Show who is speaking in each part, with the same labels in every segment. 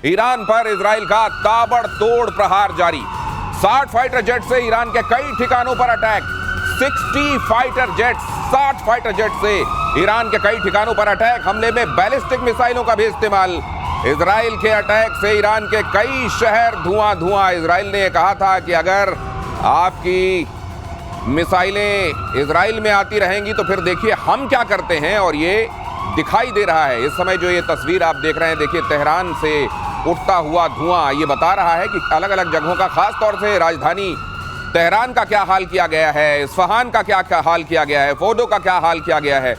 Speaker 1: Iran पर Israel का ताबड़तोड़ प्रहार जारी। 60 फाइटर जेट से ईरान के कई ठिकानों पर attack. 60 fighter jet, 60 fighter jet से ईरान के कई ठिकानों पर अटैक। हमले में बैलिस्टिक मिसाइलों का भी इस्तेमाल। इजराइल के अटैक से ईरान के कई शहर धुआं धुआं। इजराइल ने कहा था कि अगर आपकी मिसाइलें इजराइल में आती रहेंगी तो फिर देखिए हम क्या करते हैं, और ये दिखाई दे रहा है। इस समय जो ये तस्वीर आप देख रहे हैं, देखिए तेहरान से उठता हुआ धुआं, ये बता रहा है कि अलग अलग जगहों का, खास तौर से राजधानी तेहरान का क्या हाल किया गया है, इस्फहान का क्या हाल किया गया है, फोर्डो का क्या हाल किया गया है।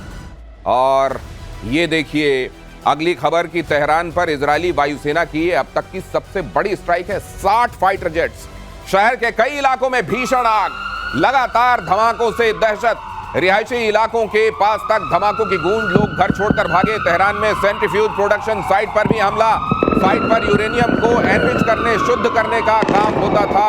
Speaker 1: और ये देखिए अगली खबर की तेहरान पर इजरायली वायुसेना की अब तक की सबसे बड़ी स्ट्राइक है। 60 फाइटर जेट्स। शहर के कई इलाकों में भीषण आग, लगातार धमाकों से दहशत। रिहायशी इलाकों के पास तक धमाकों की गूंज, लोग घर छोड़कर भागे। तेहरान में सेंट्रीफ्यूज प्रोडक्शन साइट पर भी हमला। साइट पर यूरेनियम को एनरिच करने, शुद्ध करने का काम होता था,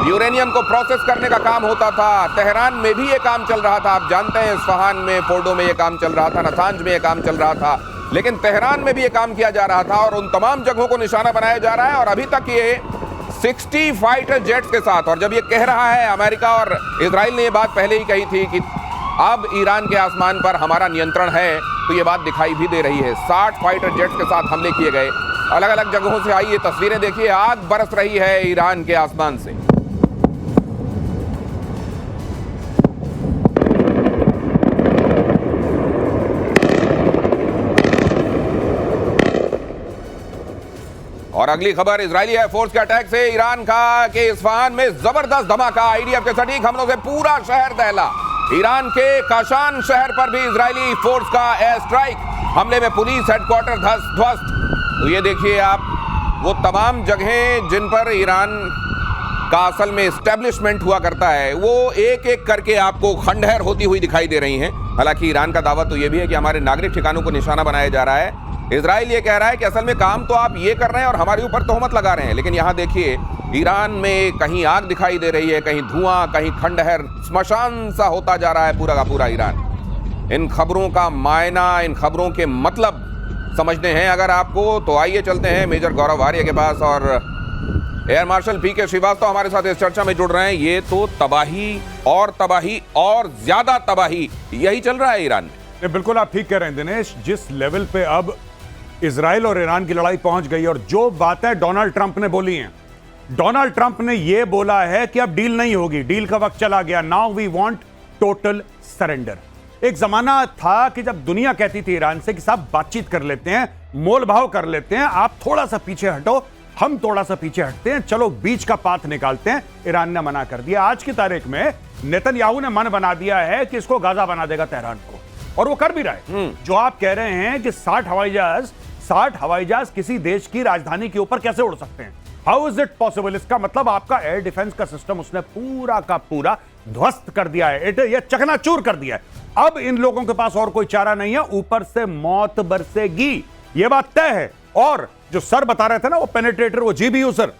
Speaker 1: यूरेनियम को प्रोसेस करने का काम होता था। तेहरान में भी ये काम चल रहा था। आप जानते हैं इस्फहान में, फोर्डो में ये काम चल रहा था, नतांज में ये काम चल रहा था, लेकिन तेहरान में भी ये काम किया जा रहा था और उन तमाम जगहों को निशाना बनाया जा रहा है। और अभी तक ये 60 फाइटर जेट्स के साथ, और जब ये कह रहा है अमेरिका और इजराइल ने ये बात पहले ही कही थी कि अब ईरान के आसमान पर हमारा नियंत्रण है, तो ये बात दिखाई भी दे रही है। 60 फाइटर जेट्स के साथ हमले किए गए। अलग अलग जगहों से आई ये तस्वीरें देखिए, आग बरस रही है ईरान के आसमान से। और अगली खबर, इजरायली एयरफोर्स के अटैक से ईरान के इस्फहान में जबरदस्त धमाका। आईडीएफ के सटीक हमलों से पूरा शहर दहला। ईरान के काशान शहर पर भी इजरायली फोर्स का एयर स्ट्राइक। हमले में पुलिस हेडक्वार्टर ध्वस्त। तो ये देखिए आप वो तमाम जगहें जिन पर ईरान का असल में एस्टेब्लिशमेंट हुआ करता है, वो एक एक करके आपको खंडहर होती हुई दिखाई दे रही हैं। हालांकि ईरान का दावा तो ये भी है कि हमारे नागरिक ठिकानों को निशाना बनाया जा रहा है। इजराइल ये कह रहा है कि असल में काम तो आप ये कर रहे हैं और हमारे ऊपर तोहमत लगा रहे हैं। लेकिन यहाँ देखिए ईरान में कहीं आग दिखाई दे रही है, कहीं धुआं, कहीं खंडहर, स्मशान सा होता जा रहा है पूरा का पूरा ईरान। इन खबरों का मायना, इन खबरों के मतलब समझने हैं अगर आपको, तो आइए चलते हैं मेजर गौरव आर्य के पास। और एयर मार्शल पीके श्रीवास्तव हमारे साथ इस चर्चा में जुड़ रहे हैं। ये तो तबाही और ज्यादा तबाही, यही चल रहा है ईरान में।
Speaker 2: बिल्कुल आप ठीक कह रहे हैं दिनेश। जिस लेवल पे अब इजराइल और ईरान की लड़ाई पहुंच गई, और जो बातें डोनाल्ड ट्रंप ने बोली हैं, डोनाल्ड ट्रंप ने यह बोला है कि अब डील नहीं होगी, डील का वक्त चला गया, now we want total surrender. एक जमाना था कि जब दुनिया कहती थी ईरान से कि साहब बातचीत कर लेते हैं, मोल भाव कर लेते हैं, आप थोड़ा सा पीछे हटो, हम थोड़ा सा पीछे हटते हैं, चलो बीच का पाथ निकालते हैं। ईरान ने मना कर दिया। आज की तारीख में नेतन्याहू ने मन बना दिया है कि इसको गाजा बना देगा तेहरान को, और वो कर भी रहा है। जो आप कह रहे हैं कि 60 हवाई जहाज किसी देश की राजधानी के ऊपर कैसे उड़ सकते हैं, हाउ इज इट पॉसिबल? इसका मतलब आपका एयर डिफेंस का सिस्टम उसने पूरा का पूरा ध्वस्त कर दिया है, ये चकनाचूर कर दिया है। अब इन लोगों के पास और कोई चारा नहीं है, ऊपर से मौत बरसेगी, ये बात तय है। और जो सर बता रहे थे ना, वो पेनिट्रेटर, वो जीबीयू सर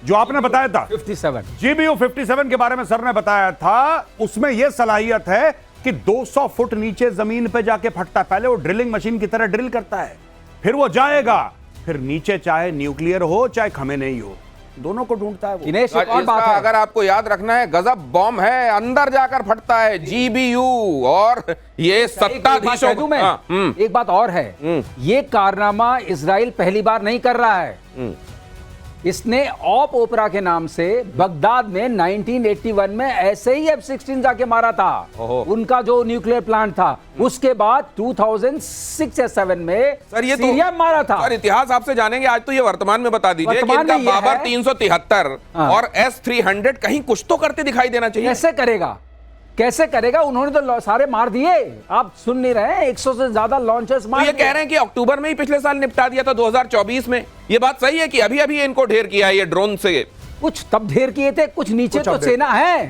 Speaker 2: जो आपने बताया था 57 जीबीयू 57 के बारे में सर ने बताया था, उसमें यह सलाहियत है कि 200 फुट नीचे जमीन पे जाके फटता है। पहले वो ड्रिलिंग मशीन की तरह ड्रिल करता है, फिर वो जाएगा, फिर नीचे चाहे न्यूक्लियर हो चाहे खमेनेई हो, दोनों को ढूंढता है वो।
Speaker 1: दिनेश, एक और बात है, अगर आपको याद रखना है, गजब बॉम्ब है, अंदर जाकर फटता है जीबीयू। और ये सत्ताधीशों
Speaker 3: एक बात और है, ये कारनामा इजराइल पहली बार नहीं कर रहा है। इसने ऑप ओपरा के नाम से बगदाद में 1981 में ऐसे ही F-16 जाके मारा था, उनका जो न्यूक्लियर प्लांट था। उसके बाद 2006 या 7 में सीरिया में मारा था।
Speaker 1: सर इतिहास आपसे जानेंगे, आज तो ये वर्तमान में बता दीजिए कि इनका बाबर 373 और S-300 कहीं कुछ तो करते दिखाई देना चाहिए।
Speaker 3: कैसे करेगा? उन्होंने तो सारे मार दिए। आप सुन नहीं रहे हैं, 100 से ज्यादा लॉन्चर्स मार
Speaker 1: दिए। ये कह रहे हैं कि अक्टूबर में ही पिछले साल निपटा दिया था 2024 में। ये बात सही है कि अभी अभी इनको ढेर किया है ये ड्रोन से?
Speaker 3: कुछ तब ढेर किए थे, कुछ नीचे तो सेना है।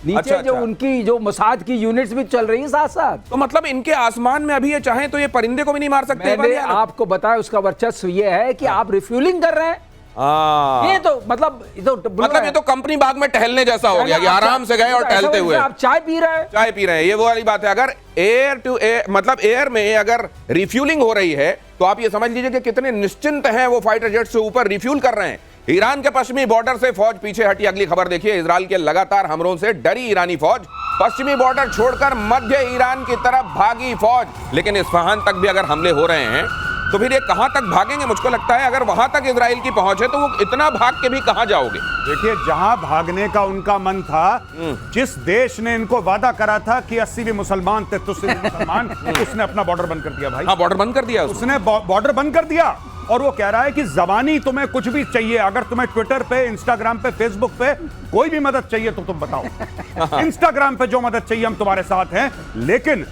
Speaker 3: नीचे जो उनकी जो मोसाद की यूनिट्स भी चल रही है साथ साथ।
Speaker 1: तो मतलब इनके आसमान में अभी ये चाहें तो ये परिंदे को भी नहीं मार सकते।
Speaker 3: मैंने आपको बताया उसका वर्चस्व ये है कि आप रिफ्यूलिंग कर रहे हैं। ये तो मतलब
Speaker 1: ये तो कंपनी बाग में टहलने जैसा हो गया कि आराम से गए और टहलते हुए
Speaker 3: आप चाय पी रहे हैं।
Speaker 1: ये वो वाली बात है। अगर एयर टू एयर मतलब एयर में अगर रिफ्यूलिंग हो रही है तो तो आप ये समझ लीजिए कि कितने निश्चिंत हैं वो फाइटर जेट से ऊपर रिफ्यूल कर रहे हैं। ईरान के पश्चिमी बॉर्डर से फौज पीछे हटी। अगली खबर देखिए, इजराइल के लगातार हमलों से डरी ईरानी फौज, पश्चिमी बॉर्डर छोड़कर मध्य ईरान की तरफ भागी फौज। लेकिन इस्फहान तक भी अगर हमले हो रहे हैं तो फिर ये कहां तक भागेंगे? मुझको लगता है अगर वहां तक इजराइल की पहुंच है तो वो इतना भाग के भी कहां जाओगे?
Speaker 2: देखिए, जहां भागने का उनका मन था, जिस देश ने इनको वादा करा था कि 80 भी मुसलमान थे, तो सिर्फ मुसलमान, उसने अपना बॉर्डर बंद कर दिया भाई।
Speaker 1: हाँ, बॉर्डर बंद कर दिया
Speaker 2: उसने बॉर्डर बंद कर दिया। और वो कह रहा है कि जबानी तुम्हें कुछ भी चाहिए, अगर तुम्हें ट्विटर पे, इंस्टाग्राम पे, फेसबुक पे कोई भी मदद चाहिए तो तुम बताओ। इंस्टाग्राम पे जो मदद चाहिए हम तुम्हारे साथ हैं, लेकिन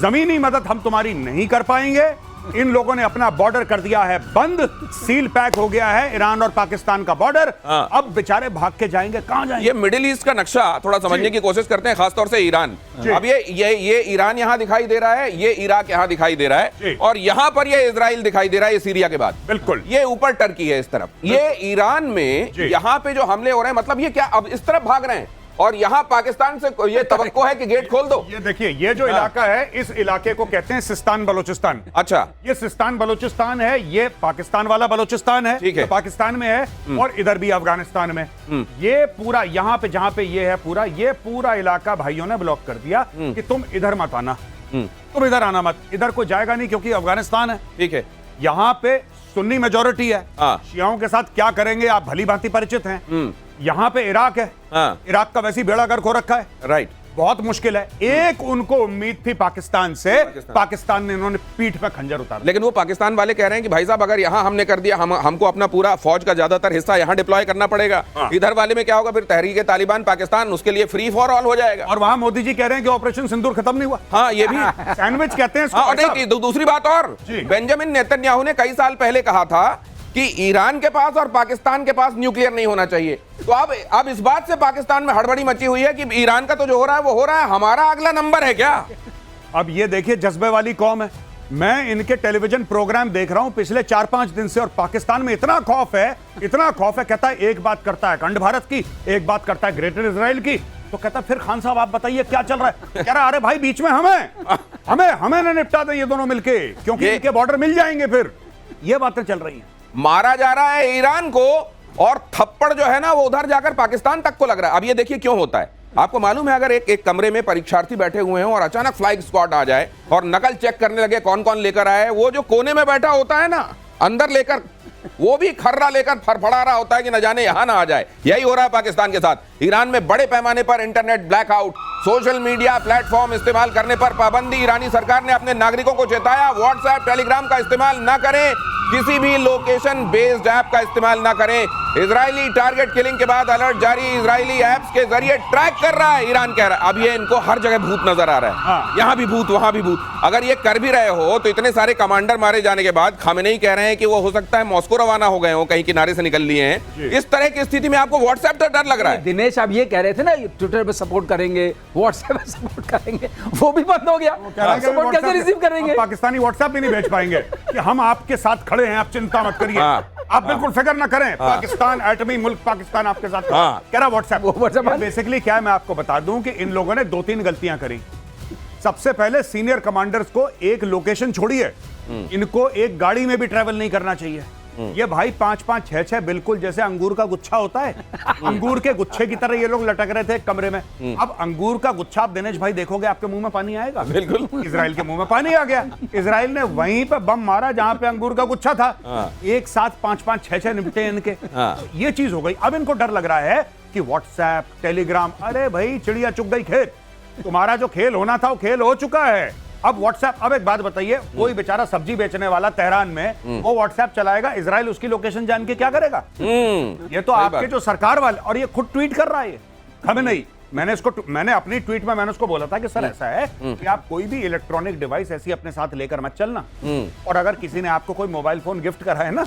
Speaker 2: जमीनी मदद हम तुम्हारी नहीं कर पाएंगे। इन लोगों ने अपना बॉर्डर कर दिया है बंद, सील पैक हो गया है ईरान और पाकिस्तान का बॉर्डर। अब बेचारे भाग के जाएंगे, कहां जाएंगे?
Speaker 1: ये मिडिल ईस्ट का नक्शा थोड़ा समझने की कोशिश करते हैं, खासतौर से ईरान। अब ये ईरान यहां दिखाई दे रहा है, ये इराक यहां दिखाई दे रहा है, और यहां पर ये इजराइल दिखाई दे रहा है, ये सीरिया के बाद।
Speaker 2: बिल्कुल,
Speaker 1: ये ऊपर टर्की है इस तरफ। ये ईरान में यहां पे जो हमले हो रहे हैं, मतलब ये क्या अब इस तरफ भाग रहे हैं, और यहां पाकिस्तान से ये तवक्को है कि गेट खोल दो।
Speaker 2: ये देखिए, ये जो इलाका है, इस इलाके को कहते हैं सिस्तान बलोचिस्तान।
Speaker 1: अच्छा,
Speaker 2: ये सिस्तान बलोचिस्तान है, ये पाकिस्तान वाला बलोचिस्तान है,
Speaker 1: ठीक है,
Speaker 2: तो पाकिस्तान में है, और इधर भी अफगानिस्तान में। ये पूरा यहां पे जहां पे ये है पूरा, ये पूरा इलाका भाइयों ने ब्लॉक कर दिया कि तुम इधर मत आना, तुम इधर आना मत, इधर कोई जाएगा नहीं, क्योंकि अफगानिस्तान है।
Speaker 1: ठीक है,
Speaker 2: यहां पे सुन्नी मेजोरिटी है। शियाओं के साथ क्या करेंगे आप भली भांति परिचित हैं। यहां पे इराक है, इराक का वैसी बेड़ा गर्क हो रखा है,
Speaker 1: राइट,
Speaker 2: बहुत मुश्किल है। एक उनको उम्मीद थी पाकिस्तान से, पाकिस्तान ने इन्होंने पीठ पे खंजर उतारा।
Speaker 1: लेकिन वो पाकिस्तान वाले कह रहे हैं कि भाई साहब, अगर यहां हमने कर दिया, हमको अपना पूरा फौज का ज्यादातर हिस्सा यहां डिप्लॉय करना पड़ेगा। इधर वाले में क्या होगा फिर? तहरीक तालिबान पाकिस्तान, उसके लिए फ्री फॉर ऑल हो जाएगा।
Speaker 2: और वहां मोदी जी कह रहे हैं कि ऑपरेशन सिंदूर खत्म नहीं हुआ।
Speaker 1: हाँ, ये भी
Speaker 2: सैंडविच कहते हैं इसको।
Speaker 1: और नहीं, दूसरी बात और, बेंजामिन नेतन्याहू ने कई साल पहले कहा था कि ईरान के पास और पाकिस्तान के पास न्यूक्लियर नहीं होना चाहिए। तो अब इस बात से पाकिस्तान में हड़बड़ी मची हुई है कि ईरान का तो जो हो रहा है वो हो रहा है, हमारा अगला नंबर है क्या?
Speaker 2: अब ये देखिए, जज्बे वाली कौम है। मैं इनके टेलीविजन प्रोग्राम देख रहा हूं पिछले 4-5 दिन से, और पाकिस्तान में इतना खौफ है, इतना खौफ है। कहता है एक बात करता है अखंड भारत की, एक बात करता है ग्रेटर इजराइल की, तो कहता है फिर खान साहब आप बताइए क्या चल रहा है? कह रहा अरे भाई, बीच में हमें ना निपटा दें ये दोनों मिलके, क्योंकि इनके बॉर्डर मिल जाएंगे। फिर ये बातें चल रही हैं।
Speaker 1: मारा जा रहा है ईरान को, और थप्पड़ जो है ना वो उधर जाकर पाकिस्तान तक को लग रहा है। अब ये देखिए क्यों होता है। आपको मालूम है, अगर एक कमरे में परीक्षार्थी बैठे हुए हैं और अचानक फ्लाइंग स्क्वाड आ जाए और नकल चेक करने लगे कौन कौन लेकर आए, वो जो कोने में बैठा होता है ना, अंदर लेकर, वो भी खर्रा लेकर फड़फड़ा रहा होता है कि न जाने यहां ना आ जाए। यही हो रहा है पाकिस्तान के साथ। ईरान में बड़े पैमाने पर internet blackout, social media platform इस्तेमाल करने पर पाबंदी। ईरानी सरकार ने अपने नागरिकों को चेताया, व्हाट्सएप, टेलीग्राम का इस्तेमाल न करें, किसी भी लोकेशन बेस्ड ऐप का इस्तेमाल ना करें। इजरायली टारगेट किलिंग के बाद अलर्ट जारी, इजरायली ऐप्स के जरिए ट्रैक कर रहा है, ईरान कह रहा है। अब ये इनको हर जगह भूत नजर आ रहा है, यहां भी भूत, वहां भी भूत। अगर ये कर भी रहे हो तो इतने सारे कमांडर मारे जाने के बाद खामेनेई कह रहे हैं कि वो हो सकता है मॉस्को रवाना हो गए हो, कहीं किनारे से निकल लिए हैं। इस तरह की स्थिति में आपको व्हाट्सएप से डर लग रहा है?
Speaker 3: दिनेश, आप ये कह रहे थे ना ट्विटर पे सपोर्ट करेंगे, व्हाट्सएप पे सपोर्ट करेंगे, वो भी बंद हो गया। सपोर्ट कैसे रिसीव करेंगे?
Speaker 2: पाकिस्तानी व्हाट्सएप भी नहीं भेज पाएंगे कि हम आपके साथ खड़े हैं, आप चिंता मत करिए, आप बिल्कुल फिक्र ना करें, पाकिस्तान एटमी मुल्क, पाकिस्तान आपके साथ। कह रहा व्हाट्सएप। बेसिकली क्या है, मैं आपको बता दूं कि इन लोगों ने 2-3 गलतियां करी। सबसे पहले सीनियर कमांडर्स को एक लोकेशन छोड़िए, इनको एक गाड़ी में भी ट्रैवल नहीं करना चाहिए। ये भाई 5-5, 6-6 बिल्कुल जैसे अंगूर का गुच्छा होता है, अंगूर के गुच्छे की तरह ये लोग लटक रहे थे एक कमरे में। अब अंगूर का गुच्छा आप दिनेश भाई देखोगे, आपके मुंह में पानी आएगा।
Speaker 1: बिल्कुल,
Speaker 2: इजराइल के मुंह में पानी आ गया। इजराइल ने वहीं पे बम मारा जहां पे अंगूर का गुच्छा था। एक साथ 5-5, 6-6 निपटे इनके। ये चीज हो गई। अब इनको डर लग रहा है कि व्हाट्सएप, टेलीग्राम, अरे भाई चिड़िया चुग गई खेत, तुम्हारा जो खेल होना था वो खेल हो चुका है। अब व्हाट्सएप, अब एक बात बताइए, कोई बेचारा सब्जी बेचने वाला तेहरान में, वो व्हाट्सएप चलाएगा, इजराइल उसकी लोकेशन जान के क्या करेगा? ये तो आपके जो सरकार वाले, और ये खुद ट्वीट कर रहा है खामेनेई। मैंने अपनी ट्वीट में मैंने उसको बोला था कि सर ऐसा है कि आप कोई भी इलेक्ट्रॉनिक डिवाइस ऐसी अपने साथ लेकर मत चलना, और अगर किसी ने आपको कोई मोबाइल फोन गिफ्ट करा है ना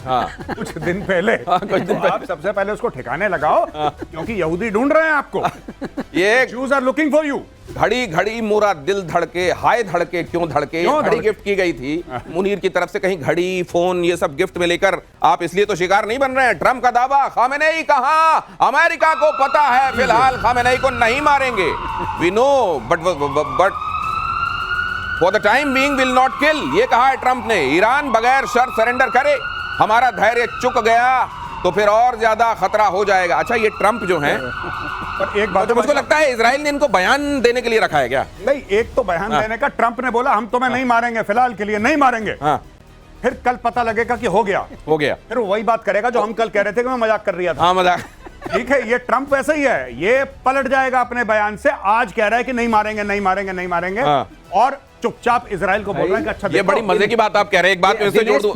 Speaker 2: कुछ दिन पहले, तो आप सबसे पहले उसको ठिकाने लगाओ, क्योंकि यहूदी ढूंढ रहे हैं आपको। ये Jews are looking for you।
Speaker 1: घड़ी घड़ी मोरा दिल धड़के, हाय धड़के क्यों धड़के, घड़ी गिफ्ट की गई थी मुनीर की तरफ से। कहीं घड़ी, फोन, ये सब गिफ्ट में लेकर आप इसलिए तो शिकार नहीं बन रहे हैं। ट्रम्प का दावा, खामेनेई कहां? अमेरिका को पता है फिलहाल खामेनेई को नहीं मारेंगे। We know, but for the time being will not kill, ये कहा है ट्रंप ने। ईरान बगैर शर्त सरेंडर करे, हमारा धैर्य चुक गया तो फिर और ज्यादा खतरा हो जाएगा। अच्छा, ये ट्रंप जो है,
Speaker 2: पर एक बात
Speaker 1: तो मुझको लगता है इजराइल ने इनको बयान देने के लिए रखा है क्या?
Speaker 2: नहीं, एक तो बयान देने का, ट्रंप ने बोला हम तुम्हें नहीं मारेंगे, फिलहाल के लिए नहीं मारेंगे।
Speaker 1: हाँ,
Speaker 2: फिर कल पता लगेगा कि हो गया,
Speaker 1: फिर
Speaker 2: वो वही बात करेगा जो हम कल कह रहे थे कि मैं मजाक कर रहा था।
Speaker 1: हाँ, मजाक।
Speaker 2: ठीक है, ये ट्रंप वैसे ही है, ये पलट जाएगा अपने बयान से। आज कह रहा है कि नहीं मारेंगे, नहीं मारेंगे, नहीं मारेंगे,
Speaker 1: हाँ।
Speaker 2: और चुपचाप इजराइल को बोल रहा है कि अच्छा
Speaker 1: ये बड़ी मजे की बात आप कह रहे हैं। एक बात इससे जोड़ दूं,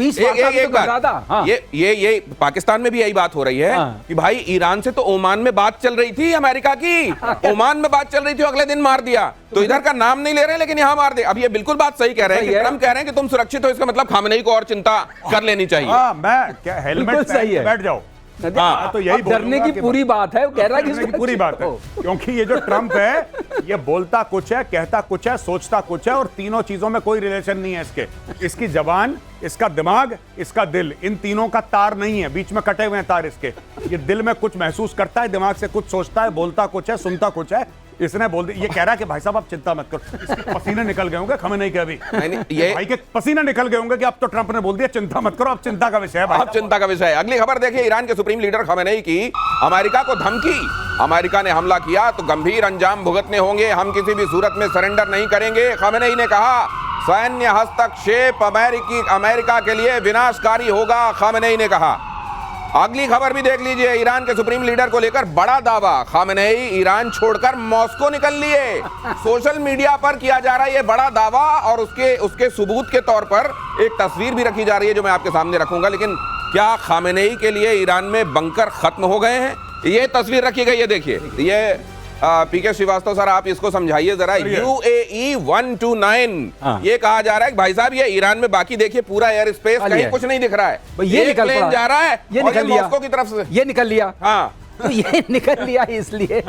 Speaker 1: एक बात, ये पाकिस्तान में भी यही बात हो रही है कि भाई ईरान से तो ओमान में बात चल रही थी, अमेरिका की ओमान में बात चल रही थी, अगले दिन मार दिया। तो इधर का नाम नहीं ले रहे लेकिन यहाँ मार दे। अब ये बिल्कुल बात सही कह रहे हैं कि ट्रंप कह रहे हैं कि तुम सुरक्षित हो, इसका मतलब खामनेई को और चिंता कर लेनी चाहिए।
Speaker 2: मैं क्या हेलमेट से बैठ जाओ।
Speaker 3: हाँ, तो यही डरने की पूरी बात है, वो कह रहा है कि
Speaker 2: पूरी बात है, क्योंकि ये जो ट्रंप है ये बोलता कुछ है, कहता कुछ है, सोचता कुछ है, और तीनों चीजों में कोई रिलेशन नहीं है इसके। इसकी जबान, इसका दिमाग, इसका दिल, इन तीनों का तार नहीं है, बीच में कटे हुए हैं तार इसके। ये दिल में कुछ महसूस करता है, दिमाग से कुछ सोचता है, बोलता कुछ है, सुनता कुछ है। इसने बोल दिया, ये कह रहा है कि भाई साहब आप चिंता मत करो, इसके पसीने निकल गए होंगे खamenei के अभी, ये भाई के पसीने निकल गए होंगे कि अब तो ट्रंप ने बोल दिया चिंता मत करो, अब चिंता का विषय है भाई,
Speaker 1: अब चिंता का विषय है। अगली खबर देखिए, ईरान के सुप्रीम लीडर खामेनेई की अमेरिका को धमकी। अमेरिका ने हमला किया तो गंभीर अंजाम भुगतने होंगे, हम किसी भी सूरत में सरेंडर नहीं करेंगे। खामेनेई ने कहा सैन्य हस्तक्षेप अमेरिका के लिए विनाशकारी होगा, खामेनेई ने कहा। अगली खबर भी देख लीजिए, ईरान के सुप्रीम लीडर को लेकर बड़ा दावा, खामेनेई ईरान छोड़कर मॉस्को निकल लिए। सोशल मीडिया पर किया जा रहा है ये बड़ा दावा, और उसके सबूत के तौर पर एक तस्वीर भी रखी जा रही है जो मैं आपके सामने रखूंगा। लेकिन क्या खामेनेई के लिए ईरान में बंकर खत्म हो गए हैं? ये तस्वीर रखी गई है, देखिए। ये पीके श्रीवास्तव सर, आप इसको समझाइए जरा। UAE 129, ये कहा जा रहा है कि भाई साहब ये ईरान में, बाकी देखिए पूरा एयर स्पेस कहीं कुछ नहीं दिख रहा है,
Speaker 3: ये निकल
Speaker 1: प्लेन जा रहा है,
Speaker 3: ये निकल लिया
Speaker 1: मॉस्को की तरफ से,
Speaker 3: ये निकल लिया।
Speaker 1: हाँ,
Speaker 3: तो ये निकल लिया इसलिए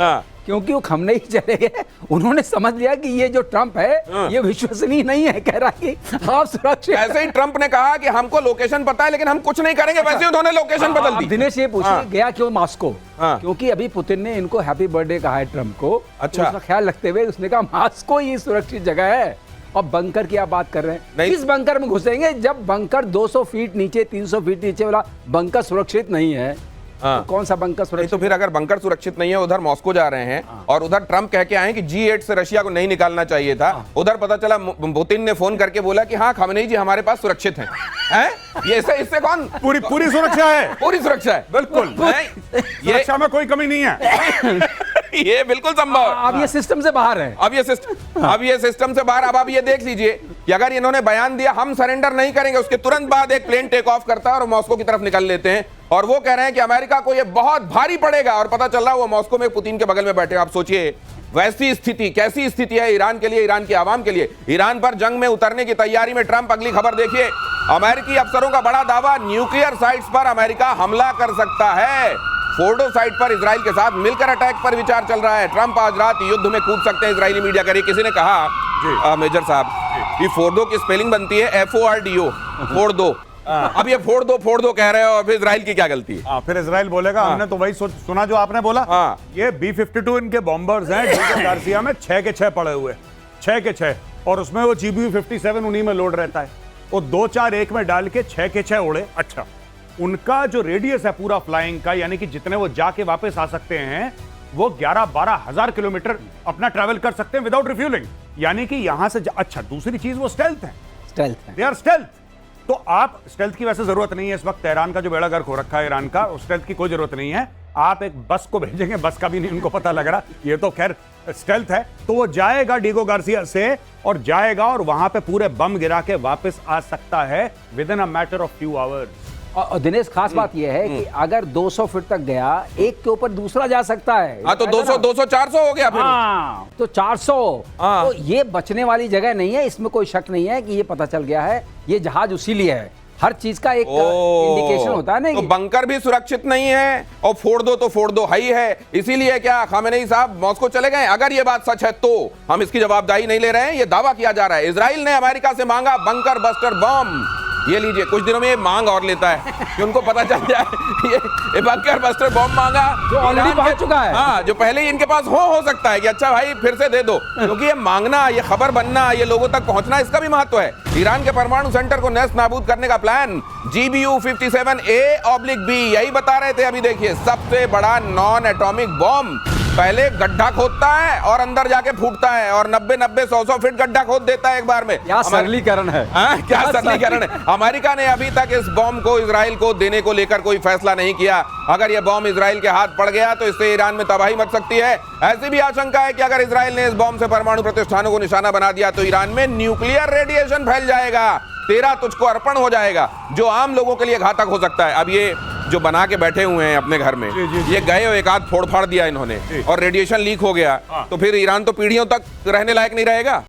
Speaker 3: क्योंकि वो खामेनेई चले गए, उन्होंने समझ लिया कि ये जो ट्रंप है ये विश्वसनीय नहीं है, कह रहा है कि आप सुरक्षित।
Speaker 1: ऐसे ही ट्रंप ने कहा कि हमको लोकेशन पता है लेकिन हम कुछ नहीं करेंगे, वैसे उन्होंने लोकेशन बदल दी।
Speaker 3: दिनेश, ये पूछिए गया क्यों मॉस्को? क्योंकि अभी पुतिन ने इनको हैप्पी बर्थडे कहा है ट्रंप को। अच्छा, उसका ख्याल रखते हुए उसने कहा मॉस्को ही सुरक्षित जगह है। और बंकर की आप बात कर रहे हैं, इस बंकर में घुसेंगे जब बंकर 200 फीट नीचे, 300 फीट नीचे वाला बंकर सुरक्षित नहीं है। तो कौन सा बंकर सुरक्षित?
Speaker 1: तो फिर अगर बंकर सुरक्षित नहीं है, उधर मॉस्को जा रहे हैं और उधर ट्रंप कह के आए कि G8 से रशिया को नहीं निकालना चाहिए था, उधर पता चला पुतिन ने फोन करके बोला कि हाँ खामेनेई जी हमारे पास सुरक्षित हैं। ये इससे कौन?
Speaker 2: पूरी सुरक्षा है,
Speaker 1: पूरी सुरक्षा है,
Speaker 2: बिल्कुल। सुरक्षा में कोई कमी नहीं है।
Speaker 1: ये बिल्कुल संभव है।
Speaker 3: अब ये सिस्टम से बाहर है,
Speaker 1: अब ये सिस्टम से बाहर। अब आप ये देख लीजिए कि अगर इन्होंने बयान दिया हम सरेंडर नहीं करेंगे, उसके तुरंत बाद एक प्लेन टेक ऑफ करता है और मॉस्को की तरफ निकल लेते हैं, और वो कह रहे हैं कि अमेरिका को ये बहुत भारी पड़ेगा, और पता चल रहा है वो मॉस्को में पुतिन के बगल में बैठे। आप सोचिए वैसी स्थिति, कैसी स्थिति है ईरान के लिए, ईरान की आवाम के लिए। ईरान पर जंग में उतरने की तैयारी में ट्रंप। अगली खबर देखिए, अमेरिकी अफसरों का बड़ा दावा, न्यूक्लियर साइट्स पर अमेरिका हमला कर सकता है। फोर्डो साइट पर इजराइल के साथ मिलकर अटैक पर विचार चल रहा है। ट्रंप आज रात युद्ध में कूद सकते हैं, इजरायली मीडिया कह रही है। किसी ने कहा मेजर साहब कि फोर्डो की स्पेलिंग बनती है FORDO, फोर्डो। अब ये फोड़ दो कह रहे हो, और फिर इजराइल की क्या गलती है?
Speaker 2: फिर इजराइल बोलेगा हमने तो वही सुना जो आपने बोला। ये B-52 इनके बॉम्बर्स हैं, डीगो गार्सिया में 6 के 6 पड़े हुए, 6 के 6, और उसमें वो GBU-57 उन्हीं में लोड रहता है। वो 2-4-1 में डाल के 6 के 6 उड़े। अच्छा, उनका जो रेडियस है पूरा फ्लाइंग का, यानी कि जितने वो जाके वापस आ सकते हैं, वो 11-12 हजार किलोमीटर अपना ट्रैवल कर सकते हैं विदाउट रिफ्यूलिंग। यानी कि यहां से अच्छा, दूसरी चीज वो स्टेल्थ है, दे आर स्टेल्थ। तो आप स्टेल्थ की वैसे जरूरत नहीं है इस वक्त, तेहरान का जो बेड़ा गर्क हो रखा है ईरान का, स्टेल्थ की कोई जरूरत नहीं है। आप एक बस को भेजेंगे, बस का भी नहीं उनको पता लग रहा, ये तो खैर स्टेल्थ है। तो वो जाएगा डीगो गार्सिया से, और जाएगा और वहां पे पूरे बम गिरा के वापस आ सकता है with in a matter of few hours.
Speaker 3: और दिनेश, खास बात यह है कि अगर 200 फीट तक गया, एक के ऊपर दूसरा जा सकता है।
Speaker 1: हाँ, तो 200-400 हो गया फिर।
Speaker 3: हाँ, तो 400। तो ये बचने वाली जगह नहीं है, इसमें कोई शक नहीं है कि ये पता चल गया है ये जहाज उसी लिए है। हर चीज का एक इंडिकेशन होता है। नहीं
Speaker 1: तो बंकर भी सुरक्षित नहीं है, और फोड़ दो हाई है। इसीलिए क्या खामेनेई साहब मॉस्को चले गए? अगर ये बात सच है तो हम इसकी जवाबदारी नहीं ले रहे हैं, ये दावा किया जा रहा है। इजराइल ने अमेरिका से मांगा बंकर बस्टर बम। ये लीजिए, कुछ दिनों में ये मांग और लेता है कि उनको पता चल जाए ये बंकर बस्टर बॉम्ब मांगा
Speaker 3: जो ऑलरेडी
Speaker 1: ईरान
Speaker 3: पहुंच
Speaker 1: के-
Speaker 3: चुका है।
Speaker 1: हाँ, जो पहले ही इनके पास हो सकता है कि अच्छा भाई फिर से दे दो, क्योंकि ये मांगना, ये खबर बनना, ये लोगों तक पहुंचना, इसका भी महत्व है। ईरान के परमाणु सेंटर को नेस्त नाबूद करने का प्लान GBU-57A/B यही बता रहे थे। अभी देखिए, सबसे बड़ा नॉन एटॉमिक बॉम्ब पहले गड्ढा खोदता है और अंदर जाके फूटता है और 90-90, 100-100 फीट गड्ढा खोद देता है एक बार में।
Speaker 3: क्या सरलीकरण है।
Speaker 1: हाँ, क्या सरलीकरण है। अमेरिका ने अभी तक इस बॉम्ब को इजराइल को देने को लेकर कोई फैसला नहीं किया। अगर यह बॉम्ब इजराइल के हाथ पड़ गया तो इससे ईरान में तबाही मच सकती है। ऐसी भी आशंका है कि अगर इजराइल ने इस बॉम्ब से परमाणु प्रतिष्ठानों को निशाना बना दिया तो ईरान में न्यूक्लियर रेडिएशन फैल जाएगा, तेरा तुझको अर्पण हो जाएगा, जो आम लोगों के लिए घातक हो सकता है। अब ये जो बना के बैठे हुए हैं अपने घर में, ये गए और एक आध फोड़ फाड़ दिया इन्होंने और रेडिएशन लीक हो गया, तो फिर ईरान तो पीढ़ियों तक रहने लायक नहीं रहेगा।